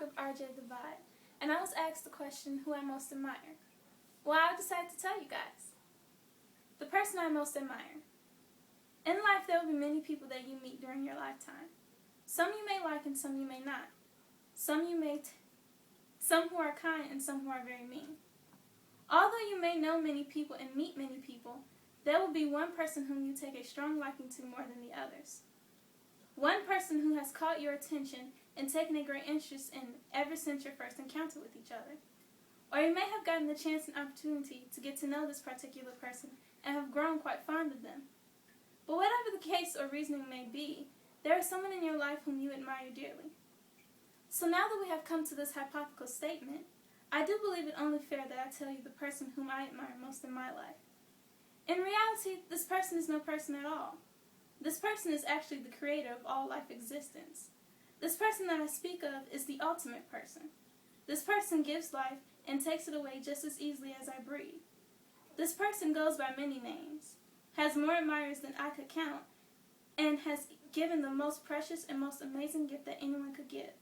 of RJ Divide, and I was asked the question, who I most admire. Well, I decided to tell you guys. The person I most admire. In life, there will be many people that you meet during your lifetime. Some you may like and some you may not. Some who are kind and some who are very mean. Although you may know many people and meet many people, there will be one person whom you take a strong liking to more than the others. One person who has caught your attention and taken a great interest in ever since your first encounter with each other. Or you may have gotten the chance and opportunity to get to know this particular person and have grown quite fond of them. But whatever the case or reasoning may be, there is someone in your life whom you admire dearly. So now that we have come to this hypothetical statement, I do believe it only fair that I tell you the person whom I admire most in my life. In reality, this person is no person at all. This person is actually the creator of all life existence. This person that I speak of is the ultimate person. This person gives life and takes it away just as easily as I breathe. This person goes by many names, has more admirers than I could count, and has given the most precious and most amazing gift that anyone could give.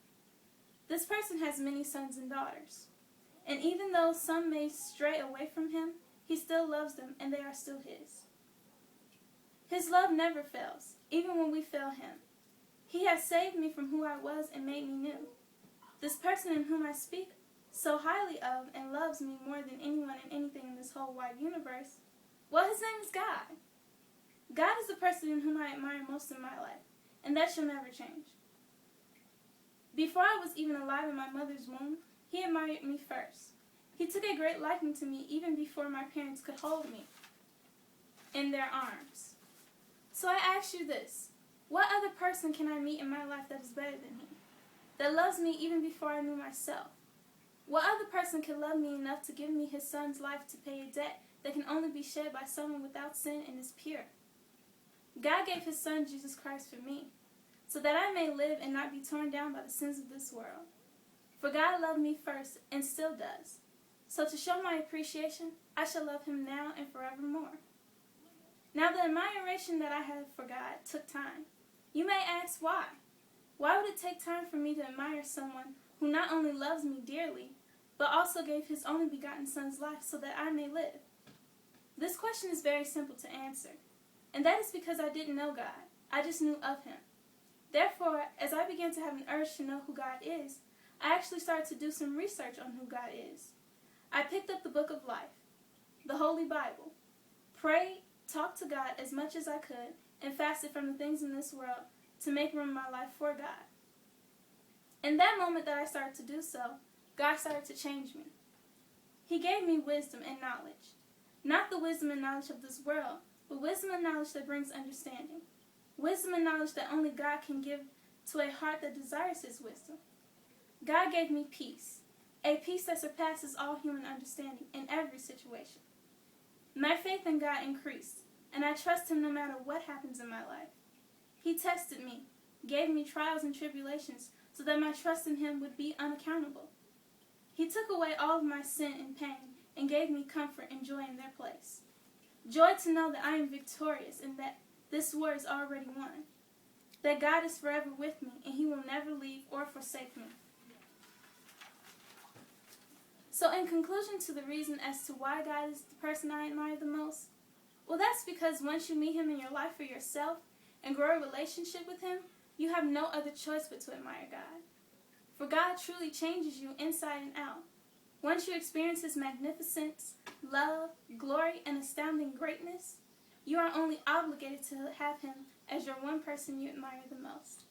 This person has many sons and daughters, and even though some may stray away from him, he still loves them and they are still his. His love never fails, even when we fail him. He has saved me from who I was and made me new. This person in whom I speak so highly of and loves me more than anyone and anything in this whole wide universe, well, his name is God. God is the person in whom I admire most in my life, and that shall never change. Before I was even alive in my mother's womb, he admired me first. He took a great liking to me even before my parents could hold me in their arms. So I ask you this, what other person can I meet in my life that is better than he, that loves me even before I knew myself? What other person can love me enough to give me his son's life to pay a debt that can only be shed by someone without sin and is pure? God gave his son Jesus Christ for me, so that I may live and not be torn down by the sins of this world. For God loved me first and still does. So to show my appreciation, I shall love him now and forevermore. Now the admiration that I have for God took time. You may ask why. Why would it take time for me to admire someone who not only loves me dearly, but also gave his only begotten son's life so that I may live? This question is very simple to answer, and that is because I didn't know God. I just knew of him. Therefore, as I began to have an urge to know who God is, I actually started to do some research on who God is. I picked up the book of life, the Holy Bible, prayed, talked to God as much as I could, and fasted from the things in this world to make room in my life for God. In that moment that I started to do so, God started to change me. He gave me wisdom and knowledge. Not the wisdom and knowledge of this world, but wisdom and knowledge that brings understanding. Wisdom and knowledge that only God can give to a heart that desires his wisdom. God gave me peace, a peace that surpasses all human understanding in every situation. My faith in God increased, and I trust him no matter what happens in my life. He tested me, gave me trials and tribulations so that my trust in him would be unaccountable. He took away all of my sin and pain and gave me comfort and joy in their place. Joy to know that I am victorious and that this war is already won. That God is forever with me and he will never leave or forsake me. So in conclusion to the reason as to why God is the person I admire the most, well, that's because once you meet him in your life for yourself and grow a relationship with him, you have no other choice but to admire God. For God truly changes you inside and out. Once you experience his magnificence, love, glory, and astounding greatness, you are only obligated to have him as your one person you admire the most.